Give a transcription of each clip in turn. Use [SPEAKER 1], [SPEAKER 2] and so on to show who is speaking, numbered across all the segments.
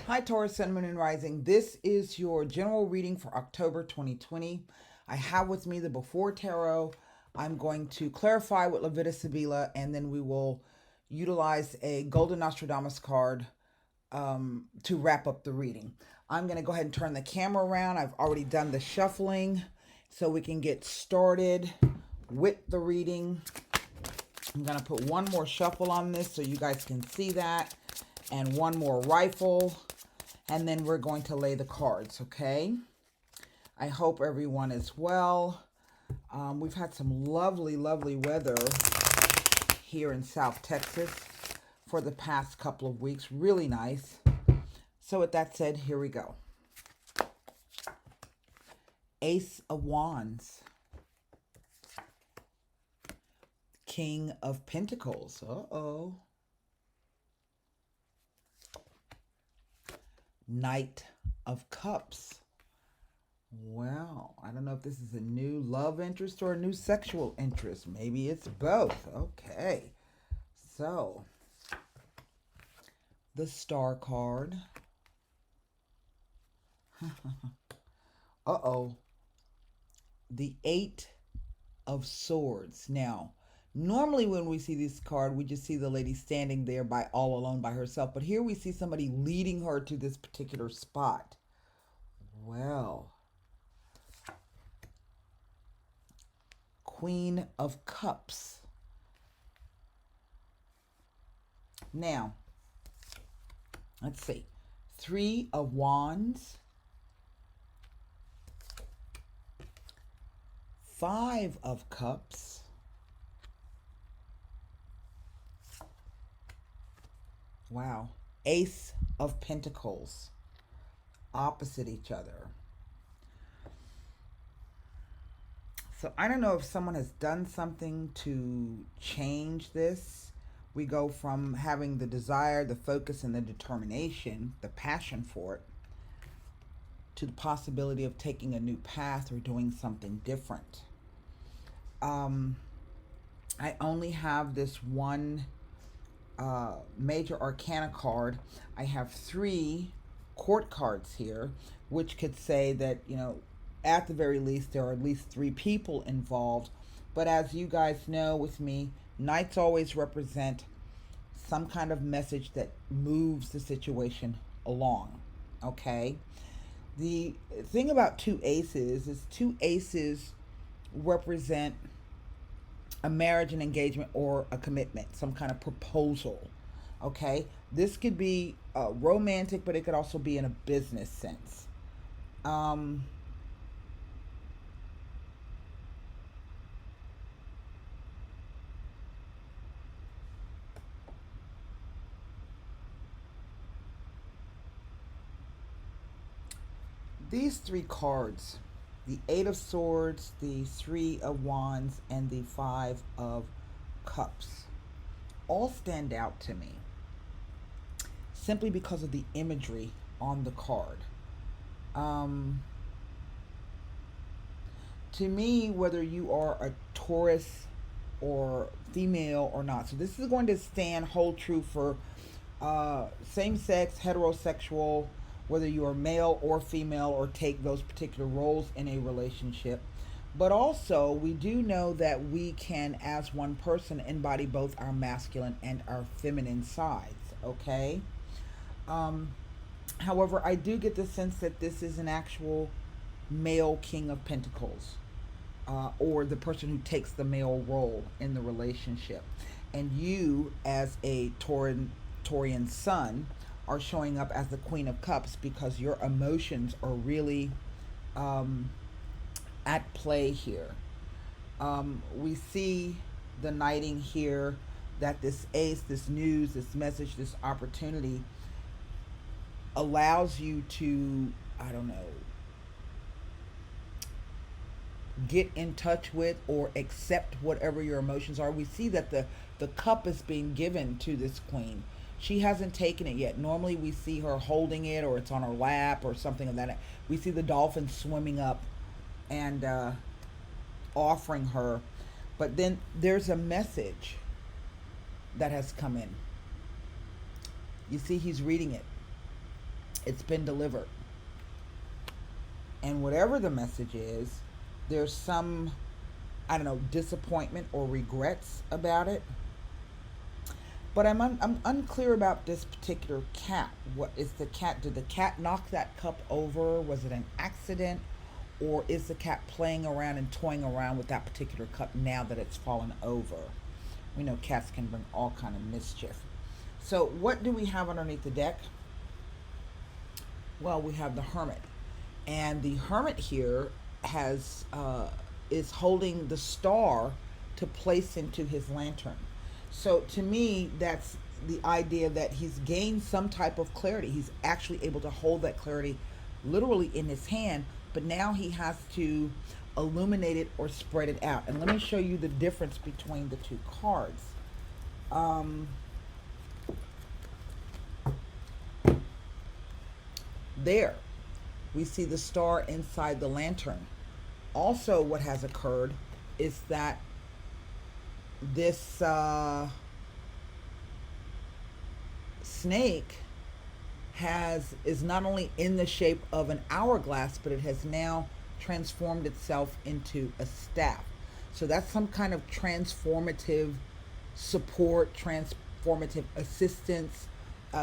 [SPEAKER 1] Hi, Taurus, Sun, Moon, and Rising. This is your general reading for October 2020. I have with me the Before Tarot. I'm going to clarify with Levita Sibila, and then we will utilize a Golden Nostradamus card to wrap up the reading. I'm going to go ahead and turn the camera around. I've already done the shuffling so we can get started with the reading. I'm going to put one more shuffle on this so you guys can see that, and one more rifle, and then we're going to lay the cards, okay? I hope everyone is well. We've had some lovely, lovely weather here in South Texas for the past couple of weeks. Really nice. So with that said, here we go. Ace of Wands. King of Pentacles. Uh-oh. Knight of Cups. Well, I don't know if this is a new love interest or a new sexual interest. Maybe it's both. Okay. So, the Star card. Uh-oh. The Eight of Swords. Now, normally when we see this card, we just see the lady standing there by all alone by herself. But here we see somebody leading her to this particular spot. Well, Queen of Cups. Now, let's see. Three of Wands. Five of Cups. Wow. Ace of Pentacles. Opposite each other. So I don't know if someone has done something to change this. We go from having the desire, the focus, and the determination, the passion for it, to the possibility of taking a new path or doing something different. I only have this one major arcana card. I have three court cards here, which could say that, at the very least, there are at least three people involved. But as you guys know with me, knights always represent some kind of message that moves the situation along. Okay? The thing about two aces is two aces represent a marriage, an engagement, or a commitment, some kind of proposal. Okay? This could be romantic, but it could also be in a business sense. These three cards, the Eight of Swords, the Three of Wands, and the Five of Cups, all stand out to me simply because of the imagery on the card. To me, whether you are a Taurus or female or not, so this is going to hold true for same sex, heterosexual, whether you are male or female or take those particular roles in a relationship. But also, we do know that we can, as one person, embody both our masculine and our feminine sides, okay? Um, However, I do get the sense that this is an actual male King of Pentacles, or the person who takes the male role in the relationship. And you, as a Taurian sun, are showing up as the Queen of Cups because your emotions are really at play here. We see the knighting here, that this ace, this news, this message, this opportunity allows you to, I don't know, get in touch with or accept whatever your emotions are. We see that the cup is being given to this queen. She hasn't taken it yet. Normally we see her holding it, or it's on her lap or something of that. We see the dolphin swimming up and offering her. But then there's a message that has come in. You see, he's reading it. It's been delivered. And whatever the message is, there's some, I don't know, disappointment or regrets about it. But I'm unclear about this particular cat. What is the cat? Did the cat knock that cup over? Was it an accident? Or is the cat playing around and toying around with that particular cup now that it's fallen over? We know cats can bring all kind of mischief. So what do we have underneath the deck? Well, we have the Hermit. And the Hermit here has is holding the star to place into his lantern. So to me, that's the idea that he's gained some type of clarity. He's actually able to hold that clarity literally in his hand, but now he has to illuminate it or spread it out. And let me show you the difference between the two cards. There, we see the star inside the lantern. Also, what has occurred is that this snake is not only in the shape of an hourglass, but it has now transformed itself into a staff. So that's some kind of transformative support, transformative assistance,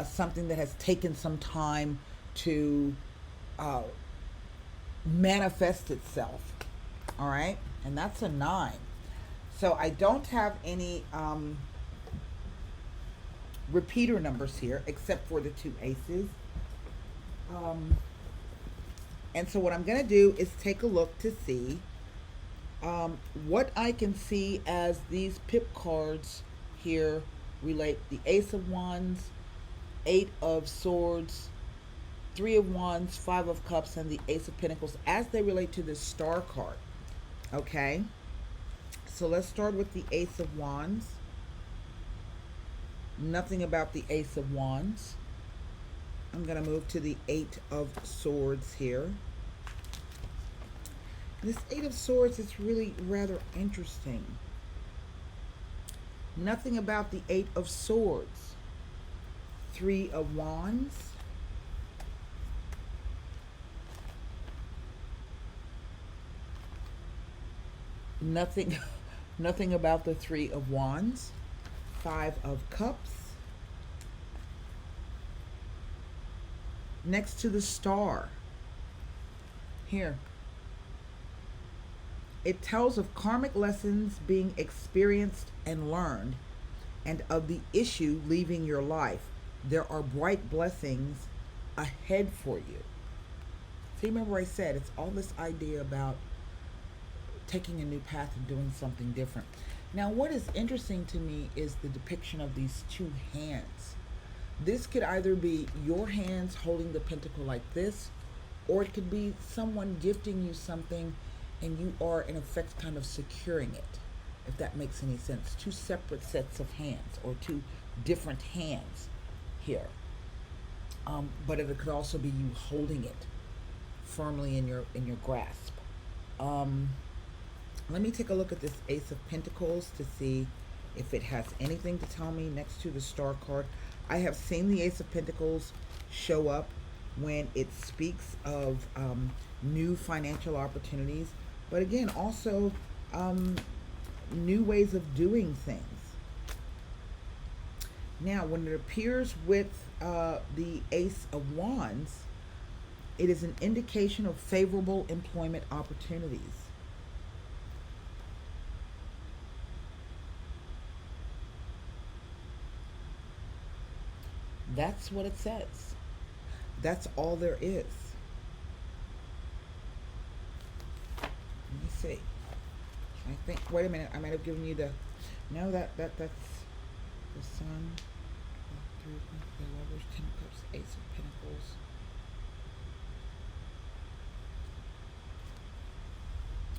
[SPEAKER 1] something that has taken some time to manifest itself. All right, and that's a 9. So I don't have any repeater numbers here except for the 2 aces. And so what I'm going to do is take a look to see what I can see as these pip cards here relate. The Ace of Wands, 8 of Swords, 3 of Wands, 5 of Cups, and the Ace of Pentacles as they relate to this star card. Okay, so let's start with the Ace of Wands. Nothing about the Ace of Wands. I'm going to move to the 8 of Swords here. This 8 of Swords is really rather interesting. Nothing about the 8 of Swords. 3 of Wands. Nothing about the 3 of Wands. 5 of Cups. Next to the star. Here. It tells of karmic lessons being experienced and learned, and of the issue leaving your life. There are bright blessings ahead for you. See, remember I said it's all this idea about taking a new path and doing something different. Now, what is interesting to me is the depiction of these 2 hands. This could either be your hands holding the pentacle like this, or it could be someone gifting you something and you are, in effect, kind of securing it, if that makes any sense. 2 separate sets of hands, or 2 different hands here. But it could also be you holding it firmly in your grasp. Let me take a look at this Ace of Pentacles to see if it has anything to tell me next to the star card. I have seen the Ace of Pentacles show up when it speaks of new financial opportunities, but again, also new ways of doing things. Now, when it appears with the Ace of Wands, it is an indication of favorable employment opportunities. That's what it says. That's all there is. Let me see. I think, wait a minute, I might have given you the, no, that's the Sun, 3 of Lovers, 10 of Cups, Ace of Pentacles.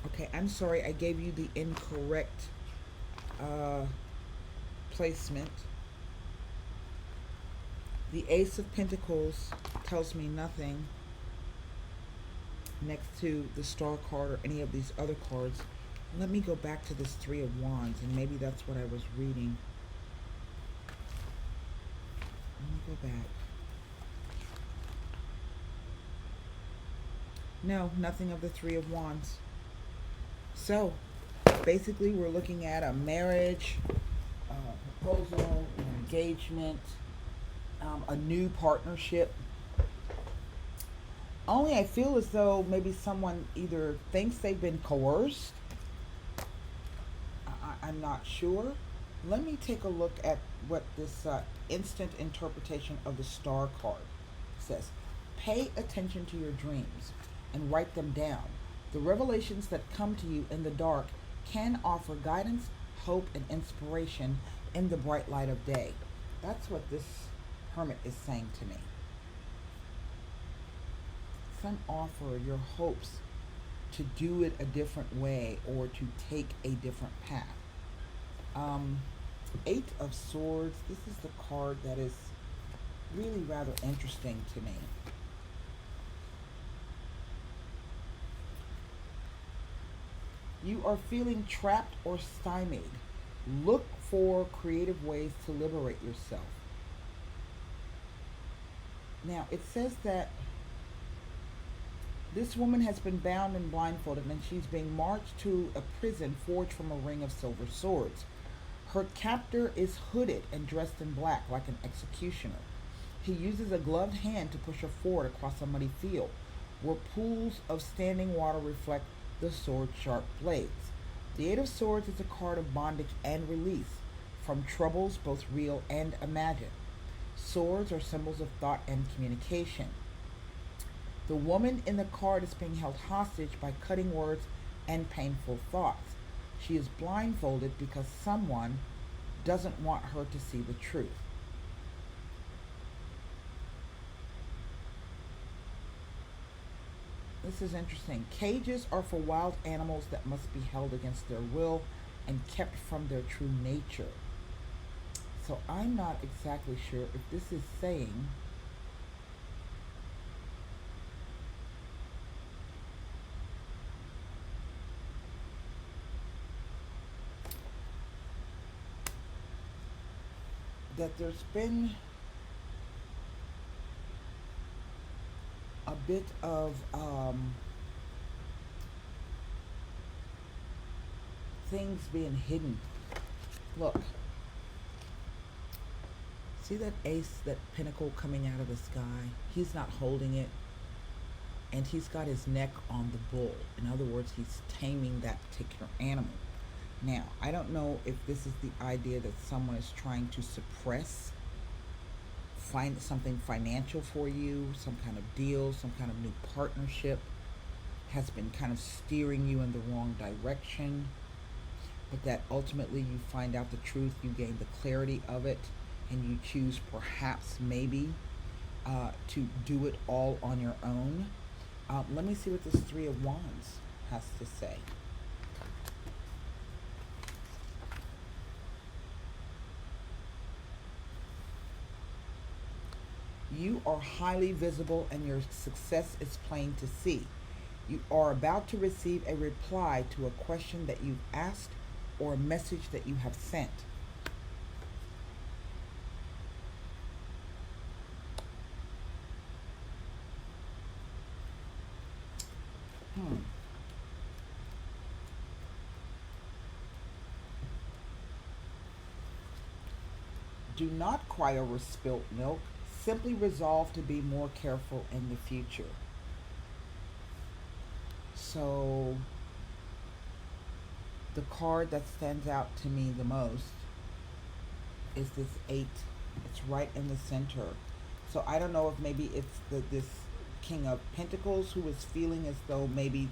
[SPEAKER 1] Okay, I'm sorry, I gave you the incorrect placement. The Ace of Pentacles tells me nothing next to the Star card or any of these other cards. Let me go back to this 3 of Wands, and maybe that's what I was reading. Let me go back. No, nothing of the Three of Wands. So, basically, we're looking at a marriage, proposal, an engagement, a new partnership. Only I feel as though maybe someone either thinks they've been coerced. I'm not sure. Let me take a look at what this instant interpretation of the star card says. Pay attention to your dreams and write them down. The revelations that come to you in the dark can offer guidance, hope, and inspiration in the bright light of day. That's what this hermit is saying to me. Some offer your hopes to do it a different way or to take a different path. Eight of Swords. This is the card that is really rather interesting to me. You are feeling trapped or stymied. Look for creative ways to liberate yourself. Now, it says that this woman has been bound and blindfolded, and she's being marched to a prison forged from a ring of silver swords. Her captor is hooded and dressed in black like an executioner. He uses a gloved hand to push her forward across a muddy field, where pools of standing water reflect the sword's sharp blades. The Eight of Swords is a card of bondage and release from troubles both real and imagined. Swords are symbols of thought and communication. The woman in the card is being held hostage by cutting words and painful thoughts. She is blindfolded because someone doesn't want her to see the truth. This is interesting. Cages are for wild animals that must be held against their will and kept from their true nature. So I'm not exactly sure if this is saying that there's been a bit of things being hidden. Look, see that ace, that pinnacle coming out of the sky? He's not holding it, and he's got his neck on the bull. In other words, he's taming that particular animal. Now, I don't know if this is the idea that someone is trying to suppress find something financial for you, some kind of deal, some kind of new partnership has been kind of steering you in the wrong direction, but that ultimately you find out the truth, you gain the clarity of it, and you choose perhaps maybe to do it all on your own. Let me see what this Three of Wands has to say. You are highly visible and your success is plain to see. You are about to receive a reply to a question that you've asked or a message that you have sent. Do not cry over spilt milk. Simply resolve to be more careful in the future. So, the card that stands out to me the most is this 8. It's right in the center. So I don't know if maybe it's this King of Pentacles who is feeling as though maybe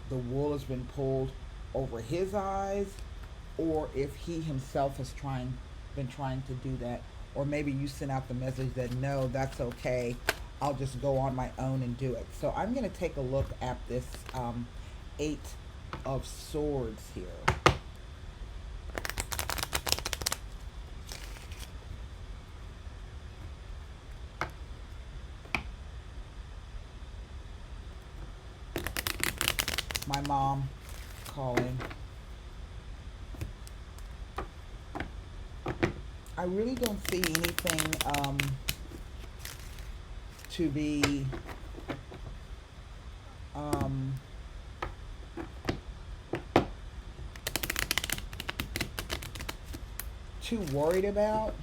[SPEAKER 1] the wool has been pulled over his eyes, or if he himself has been trying to do that. Or maybe you sent out the message that, no, that's okay, I'll just go on my own and do it. So I'm going to take a look at this 8 of Swords here. My mom calling. I really don't see anything to be um, too worried about.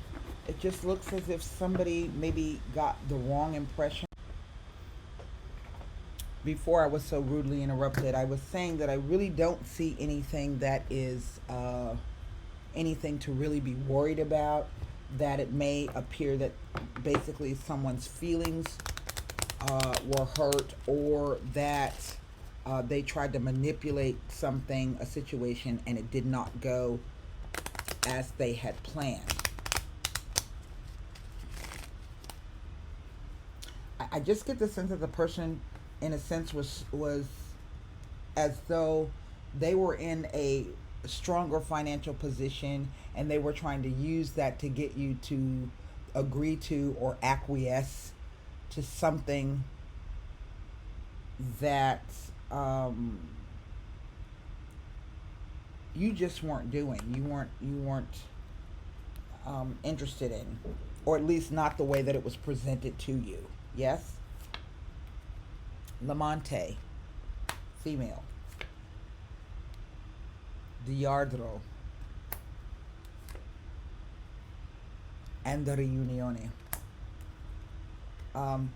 [SPEAKER 1] It just looks as if somebody maybe got the wrong impression. Before I was so rudely interrupted, I was saying that I really don't see anything that is anything to really be worried about. That it may appear that basically someone's feelings were hurt, or that they tried to manipulate something, a situation, and it did not go as they had planned. I just get the sense that the person, in a sense, was as though they were in a stronger financial position, and they were trying to use that to get you to agree to or acquiesce to something that um, you just weren't doing. You weren't interested in, or at least not the way that it was presented to you. Yes. Lamante, female. Diardro. And the Riunione. Um,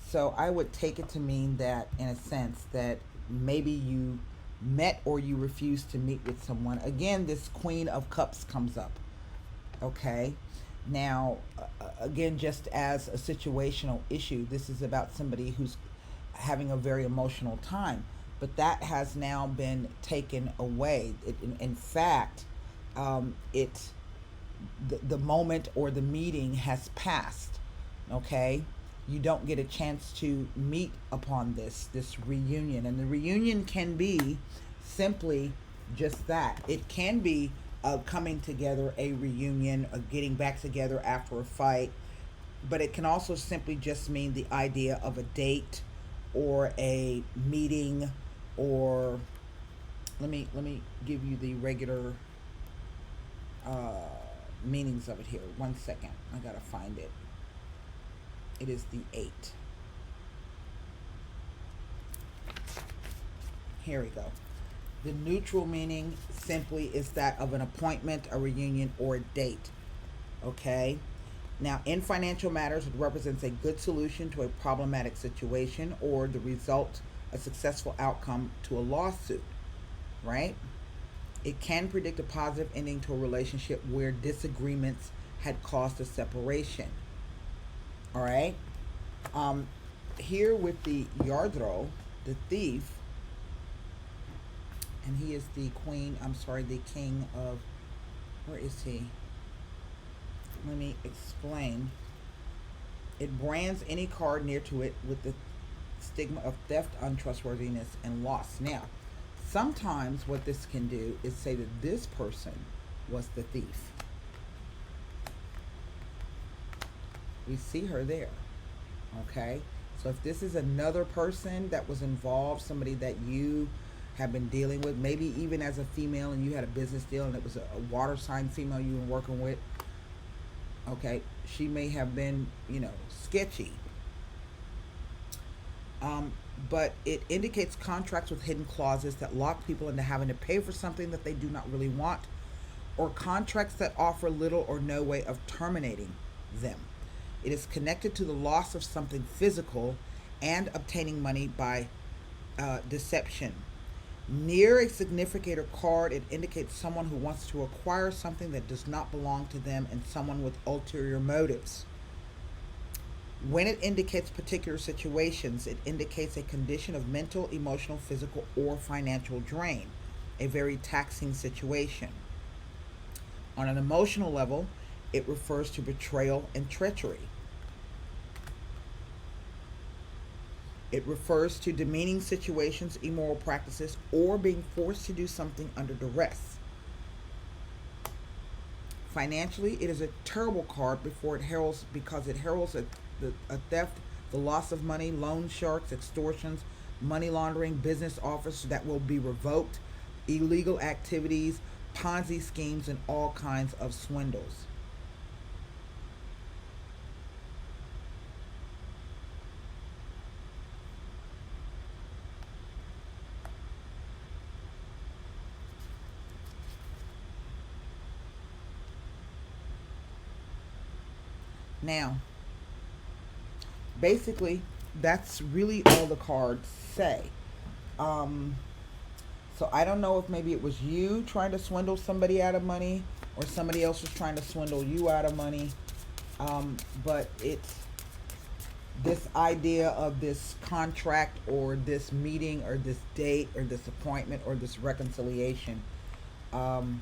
[SPEAKER 1] so I would take it to mean that, in a sense, that maybe you met or you refused to meet with someone. Again, this Queen of Cups comes up. Okay. Now, again, just as a situational issue, this is about somebody who's having a very emotional time. But that has now been taken away. In fact, it the moment or the meeting has passed. Okay, you don't get a chance to meet upon this reunion, and the reunion can be simply just that. It can be coming together, a reunion, a getting back together after a fight, but it can also simply just mean the idea of a date or a meeting, or let me give you the regular uh, meanings of it here. 1 second, I gotta find it. It is the 8. Here we go. The neutral meaning simply is that of an appointment, a reunion, or a date. Okay? Now, in financial matters, it represents a good solution to a problematic situation, or the result, a successful outcome to a lawsuit, right? It can predict a positive ending to a relationship where disagreements had caused a separation. All right? Um, Here with the Yardro, the thief, and he is the the king of, where is he? Let me explain. It brands any card near to it with the stigma of theft, untrustworthiness, and loss. Now, sometimes what this can do is say that this person was the thief. We see her there. Okay? So if this is another person that was involved, somebody that you have been dealing with, maybe even as a female, and you had a business deal and it was a water sign female you were working with, okay, she may have been, sketchy. But it indicates contracts with hidden clauses that lock people into having to pay for something that they do not really want, or contracts that offer little or no way of terminating them. It is connected to the loss of something physical and obtaining money by deception. Near a significator card, it indicates someone who wants to acquire something that does not belong to them, and someone with ulterior motives. When it indicates particular situations, it indicates a condition of mental, emotional, physical, or financial drain, a very taxing situation. On an emotional level, it refers to betrayal and treachery. It refers to demeaning situations, immoral practices, or being forced to do something under duress. Financially, it is a terrible card because it heralds a theft, the loss of money, loan sharks, extortions, money laundering, business offers that will be revoked, illegal activities, Ponzi schemes, and all kinds of swindles. Now, basically, that's really all the cards say. Um, so I don't know if maybe it was you trying to swindle somebody out of money, or somebody else was trying to swindle you out of money. But it's this idea of this contract or this meeting or this date or this appointment or this reconciliation um,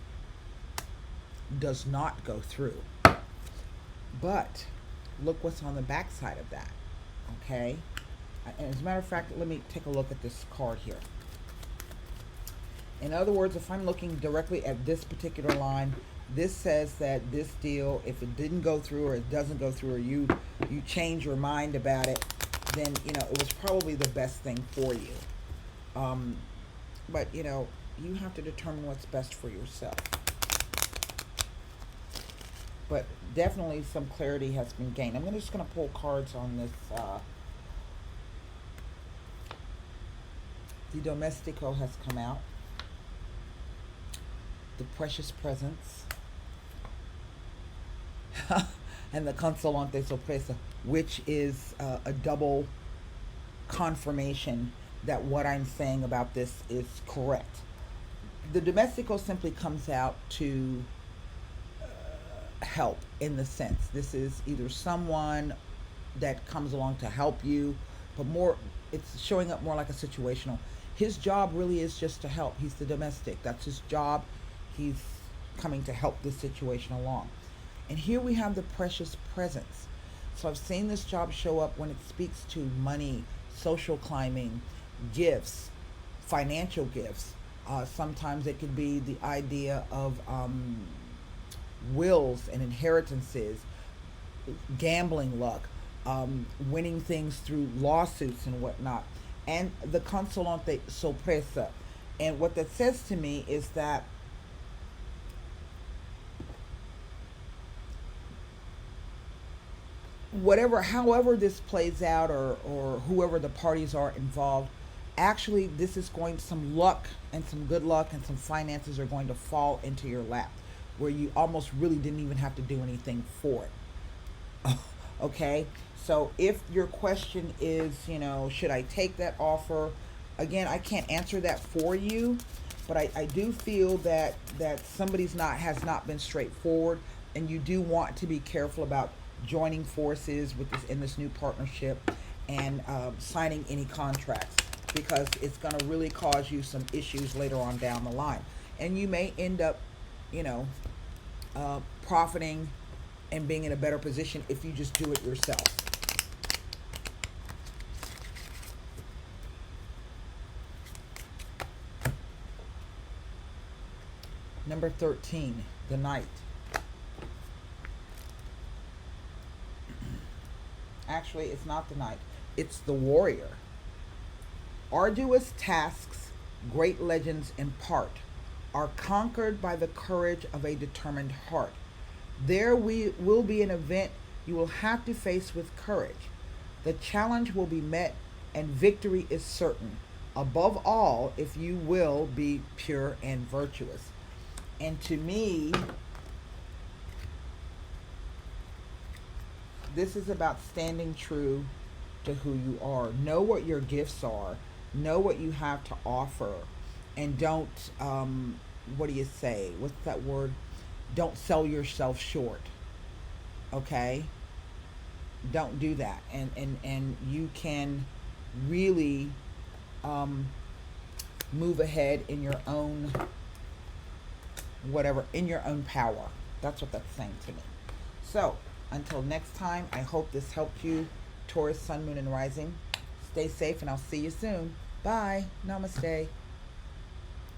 [SPEAKER 1] does not go through. But look what's on the backside of that. Okay? And as a matter of fact, let me take a look at this card here. In other words, if I'm looking directly at this particular line, this says that this deal, if it didn't go through or it doesn't go through, or you change your mind about it, then it was probably the best thing for you. But you have to determine what's best for yourself. But definitely some clarity has been gained. I'm just going to pull cards on this. The Domestico has come out. The Precious Presence. And the Consolante Sorpresa, which is a double confirmation that what I'm saying about this is correct. The Domestico simply comes out to help, in the sense this is either someone that comes along to help you, but more it's showing up more like a situational. His job really is just to help. He's the domestic. That's his job. He's coming to help this situation along. And here we have the Precious Presence. So I've seen this job show up when it speaks to money, social climbing, gifts, financial gifts. Sometimes it could be the idea of wills and inheritances, gambling luck, winning things through lawsuits and whatnot. And the Consolante Sorpresa. And what that says to me is that however this plays out, or whoever the parties are involved, actually this is going, some luck and some good luck and some finances are going to fall into your lap, where you almost really didn't even have to do anything for it. Okay? So if your question is, should I take that offer? Again, I can't answer that for you, but I do feel that somebody's has not been straightforward, and you do want to be careful about joining forces with this new partnership and signing any contracts, because it's going to really cause you some issues later on down the line, and you may end up profiting and being in a better position if you just do it yourself. Number 13, the Knight. Actually, it's not the Knight. It's the Warrior. Arduous tasks, great legends impart, are conquered by the courage of a determined heart. There will be an event you will have to face with courage. The challenge will be met and victory is certain. Above all, if you will be pure and virtuous. And to me, this is about standing true to who you are. Know what your gifts are. Know what you have to offer. And don't, what do you say? What's that word? Don't sell yourself short. Okay? Don't do that. And you can really move ahead in your own, in your own power. That's what that's saying to me. So, until next time, I hope this helped you, Taurus, Sun, Moon, and Rising. Stay safe, and I'll see you soon. Bye. Namaste.